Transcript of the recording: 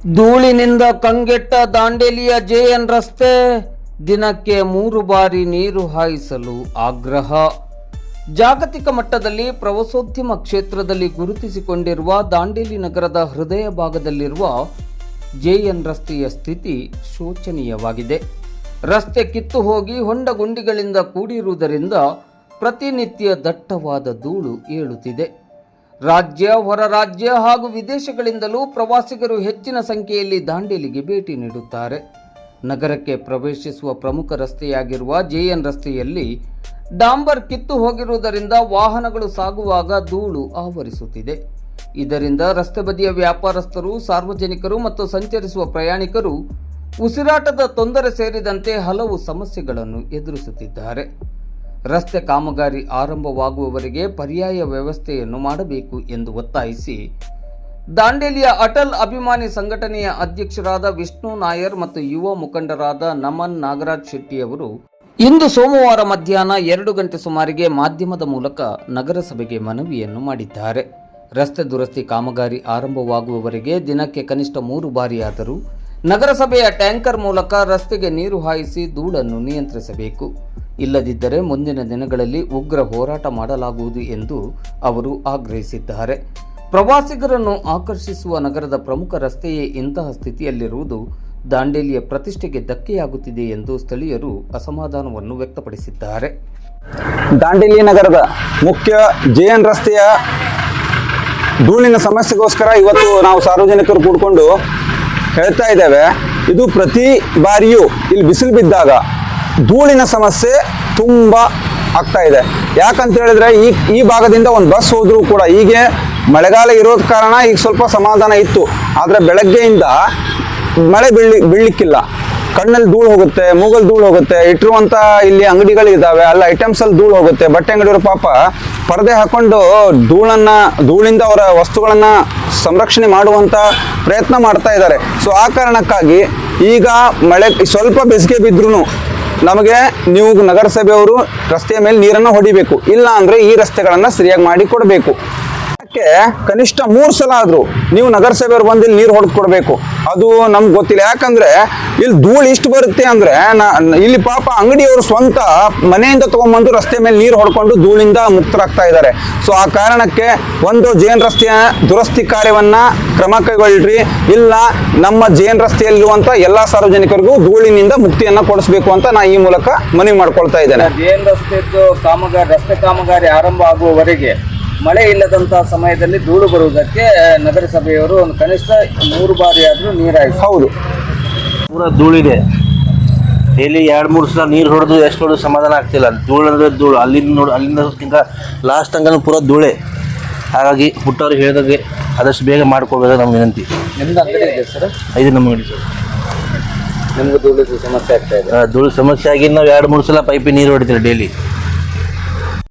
ಧೂಳಿನಿಂದ ಕಂಗೆಟ್ಟ ದಾಂಡೇಲಿಯ JN ರಸ್ತೆ, ದಿನಕ್ಕೆ 3 ಬಾರಿ ನೀರು ಹಾಯಿಸಲು ಆಗ್ರಹ. ಜಾಗತಿಕ ಮಟ್ಟದಲ್ಲಿ ಪ್ರವಾಸೋದ್ಯಮ ಕ್ಷೇತ್ರದಲ್ಲಿ ಗುರುತಿಸಿಕೊಂಡಿರುವ ದಾಂಡೇಲಿ ನಗರದ ಹೃದಯ ಭಾಗದಲ್ಲಿರುವ ಜೆಎನ್ ರಸ್ತೆಯ ಸ್ಥಿತಿ ಶೋಚನೀಯವಾಗಿದೆ. ರಸ್ತೆ ಕಿತ್ತು ಹೋಗಿ ಹೊಂಡ ಗುಂಡಿಗಳಿಂದ ಕೂಡಿರುವುದರಿಂದ ಪ್ರತಿನಿತ್ಯ ದಟ್ಟವಾದ ಧೂಳು ಏಳುತ್ತಿದೆ. ರಾಜ್ಯ, ಹೊರ ರಾಜ್ಯ ಹಾಗೂ ವಿದೇಶಗಳಿಂದಲೂ ಪ್ರವಾಸಿಗರು ಹೆಚ್ಚಿನ ಸಂಖ್ಯೆಯಲ್ಲಿ ದಾಂಡೇಲಿಗೆ ಭೇಟಿ ನೀಡುತ್ತಾರೆ. ನಗರಕ್ಕೆ ಪ್ರವೇಶಿಸುವ ಪ್ರಮುಖ ರಸ್ತೆಯಾಗಿರುವ ಜೆಎನ್ ರಸ್ತೆಯಲ್ಲಿ ಡಾಂಬರ್ ಕಿತ್ತು ಹೋಗಿರುವುದರಿಂದ ವಾಹನಗಳು ಸಾಗುವಾಗ ಧೂಳು ಆವರಿಸುತ್ತಿದೆ. ಇದರಿಂದ ರಸ್ತೆ ಬದಿಯ ವ್ಯಾಪಾರಸ್ಥರು, ಸಾರ್ವಜನಿಕರು ಮತ್ತು ಸಂಚರಿಸುವ ಪ್ರಯಾಣಿಕರು ಉಸಿರಾಟದ ತೊಂದರೆ ಸೇರಿದಂತೆ ಹಲವು ಸಮಸ್ಯೆಗಳನ್ನು ಎದುರಿಸುತ್ತಿದ್ದಾರೆ. ರಸ್ತೆ ಕಾಮಗಾರಿ ಆರಂಭವಾಗುವವರೆಗೆ ಪರ್ಯಾಯ ವ್ಯವಸ್ಥೆಯನ್ನು ಮಾಡಬೇಕು ಎಂದು ಒತ್ತಾಯಿಸಿ ದಾಂಡೇಲಿಯ ಅಟಲ್ ಅಭಿಮಾನಿ ಸಂಘಟನೆಯ ಅಧ್ಯಕ್ಷರಾದ ವಿಷ್ಣು ನಾಯರ್ ಮತ್ತು ಯುವ ಮುಖಂಡರಾದ ನಮನ್ ನಾಗರಾಜ್ ಶೆಟ್ಟಿಯವರು ಇಂದು ಸೋಮವಾರ ಮಧ್ಯಾಹ್ನ 2 ಗಂಟೆ ಸುಮಾರಿಗೆ ಮಾಧ್ಯಮದ ಮೂಲಕ ನಗರಸಭೆಗೆ ಮನವಿಯನ್ನು ಮಾಡಿದ್ದಾರೆ. ರಸ್ತೆ ದುರಸ್ತಿ ಕಾಮಗಾರಿ ಆರಂಭವಾಗುವವರೆಗೆ ದಿನಕ್ಕೆ ಕನಿಷ್ಠ 3 ಬಾರಿಯಾದರೂ ನಗರಸಭೆಯ ಟ್ಯಾಂಕರ್ ಮೂಲಕ ರಸ್ತೆಗೆ ನೀರು ಹಾಯಿಸಿ ಧೂಳನ್ನು ನಿಯಂತ್ರಿಸಬೇಕು. ಇಲ್ಲದಿದ್ದರೆ ಮುಂದಿನ ದಿನಗಳಲ್ಲಿ ಉಗ್ರ ಹೋರಾಟ ಮಾಡಲಾಗುವುದು ಎಂದು ಅವರು ಆಗ್ರಹಿಸಿದ್ದಾರೆ. ಪ್ರವಾಸಿಗರನ್ನು ಆಕರ್ಷಿಸುವ ನಗರದ ಪ್ರಮುಖ ರಸ್ತೆಯೇ ಇಂತಹ ಸ್ಥಿತಿಯಲ್ಲಿರುವುದು ದಾಂಡೇಲಿಯ ಪ್ರತಿಷ್ಠೆಗೆ ಧಕ್ಕೆಯಾಗುತ್ತಿದೆ ಎಂದು ಸ್ಥಳೀಯರು ಅಸಮಾಧಾನವನ್ನು ವ್ಯಕ್ತಪಡಿಸಿದ್ದಾರೆ. ದಾಂಡೇಲಿ ನಗರದ ಮುಖ್ಯ ಜೆಎನ್ ರಸ್ತೆಯ ಧೂಳಿನ ಸಮಸ್ಯೆಗೋಸ್ಕರ ಇವತ್ತು ನಾವು ಸಾರ್ವಜನಿಕರು ಕೂಡಿಕೊಂಡು ಹೇಳ್ತಾ ಇದ್ದೇವೆ. ಇದು ಪ್ರತಿ ಬಾರಿಯೂ ಇಲ್ಲಿ ಬಿಸಿಲು ಬಿದ್ದಾಗ ಧೂಳಿನ ಸಮಸ್ಯೆ ತುಂಬ ಆಗ್ತಾ ಇದೆ. ಯಾಕಂತ ಹೇಳಿದ್ರೆ ಈ ಭಾಗದಿಂದ ಒಂದು ಬಸ್ ಹೋದ್ರೂ ಕೂಡ, ಹೀಗೆ ಮಳೆಗಾಲ ಇರೋದ ಕಾರಣ ಈಗ ಸ್ವಲ್ಪ ಸಮಾಧಾನ ಇತ್ತು. ಆದರೆ ಬೆಳಗ್ಗೆಯಿಂದ ಮಳೆ ಬೀಳಲಿಕ್ಕಿಲ್ಲ. ಕಣ್ಣಲ್ಲಿ ಧೂಳು ಹೋಗುತ್ತೆ, ಮೂಗಲ್ಲಿ ಧೂಳು ಹೋಗುತ್ತೆ. ಇಟ್ಟಿರುವಂಥ ಇಲ್ಲಿ ಅಂಗಡಿಗಳಿದ್ದಾವೆ, ಅಲ್ಲ ಐಟಮ್ಸಲ್ಲಿ ಧೂಳು ಹೋಗುತ್ತೆ. ಬಟ್ಟೆ ಅಂಗಡಿಯವರು ಪಾಪ ಪರದೆ ಹಾಕೊಂಡು ಧೂಳಿಂದ ಅವರ ವಸ್ತುಗಳನ್ನು ಸಂರಕ್ಷಣೆ ಮಾಡುವಂಥ ಪ್ರಯತ್ನ ಮಾಡ್ತಾ ಇದ್ದಾರೆ. ಸೊ ಆ ಕಾರಣಕ್ಕಾಗಿ ಈಗ ಮಳೆ ಸ್ವಲ್ಪ ಬೇಸಿಗೆ ಬಿದ್ರೂ ನಮಗೆ ನೀವು ನಗರಸಭೆಯವರು ರಸ್ತೆಯ ಮೇಲೆ ನೀರನ್ನು ಹೊಡಿಬೇಕು, ಇಲ್ಲ ಅಂದರೆ ಈ ರಸ್ತೆಗಳನ್ನು ಸರಿಯಾಗಿ ಮಾಡಿ ಕೊಡಬೇಕು. ಕನಿಷ್ಠ 3 ಸಲ ಆದರೂ ನೀವು ನಗರಸಭೆಯವರು ಬಂದು ಇಲ್ಲಿ ನೀರು ಹೊಡೆದು ಕೊಡಬೇಕು. ಅದು ನಮ್ಗೆ ಗೊತ್ತಿಲ್ಲ. ಯಾಕಂದ್ರೆ ಇಲ್ಲಿ ಧೂಳು ಇಷ್ಟು ಬರುತ್ತೆ ಅಂದ್ರೆ ಇಲ್ಲಿ ಪಾಪ ಅಂಗಡಿಯವರು ಸ್ವಂತ ಮನೆಯಿಂದ ತಗೊಂಡ್ಬಂದು ರಸ್ತೆ ಮೇಲೆ ನೀರು ಹೊಡ್ಕೊಂಡು ಧೂಳಿಂದ ಮುಕ್ತರಾಗ್ತಾ ಇದ್ದಾರೆ. ಸೊ ಆ ಕಾರಣಕ್ಕೆ ಒಂದು ಜೆಎನ್ ರಸ್ತೆಯ ದುರಸ್ತಿ ಕಾರ್ಯವನ್ನ ಕ್ರಮ ಕೈಗೊಳ್ಳ್ರಿ, ಇಲ್ಲ ನಮ್ಮ ಜೆಎನ್ ರಸ್ತೆಯಲ್ಲಿರುವಂತ ಎಲ್ಲಾ ಸಾರ್ವಜನಿಕರಿಗೂ ಧೂಳಿನಿಂದ ಮುಕ್ತಿಯನ್ನ ಕೊಡಿಸಬೇಕು ಅಂತ ನಾ ಈ ಮೂಲಕ ಮನವಿ ಮಾಡ್ಕೊಳ್ತಾ ಇದ್ದೇನೆ. ಜೆಎನ್ ರಸ್ತೆ ಕಾಮಗಾರಿ ಆರಂಭ ಆಗುವವರೆಗೆ ಮಳೆ ಇಲ್ಲದಂತಹ ಸಮಯದಲ್ಲಿ ಧೂಳು ಬರುವುದಕ್ಕೆ ನಗರಸಭೆಯವರು ಒಂದು ಕನಿಷ್ಠ 3 ಬಾರಿ ಆದರೂ ನೀರು ಹಾಯಿಸಿ. ಹೌದು, ಪೂರ ಧೂಳಿದೆ. ಡೈಲಿ 2-3 ಸಲ ನೀರು ಹೊಡೆದು ಎಷ್ಟು ಹೊಡೆದು ಸಮಾಧಾನ ಆಗ್ತಿಲ್ಲ. ಧೂಳು ಅಂದರೆ ಧೂಳು, ಅಲ್ಲಿಂದ ಲಾಸ್ಟ್ ತನಕ ಪೂರ ಧೂಳೆ. ಹಾಗಾಗಿ ಹುಟ್ಟವ್ರಿಗೆ ಹೇಳಿದಾಗೆ ಆದಷ್ಟು ಬೇಗ ಮಾಡ್ಕೊಳ್ಬೇಕು ನಮ್ಮ ವಿನಂತಿ. ನಿಮ್ದು ಅಂಗಡಿ ಇದೆ ಸರ್? ಇದು ನಮ್ಮ ಅಂಗಡಿ ಸರ್. ನಿಮ್ಗೆ ಧೂಳು ಸಮಸ್ಯೆ ಆಗ್ತಾ ಇದೆ? ಧೂಳು ಸಮಸ್ಯೆ ಆಗಿ ನಾವು 2-3 ಸಲ ಪೈಪಿಗೆ ನೀರು ಹೊಡಿತೀವಿ ಡೈಲಿ.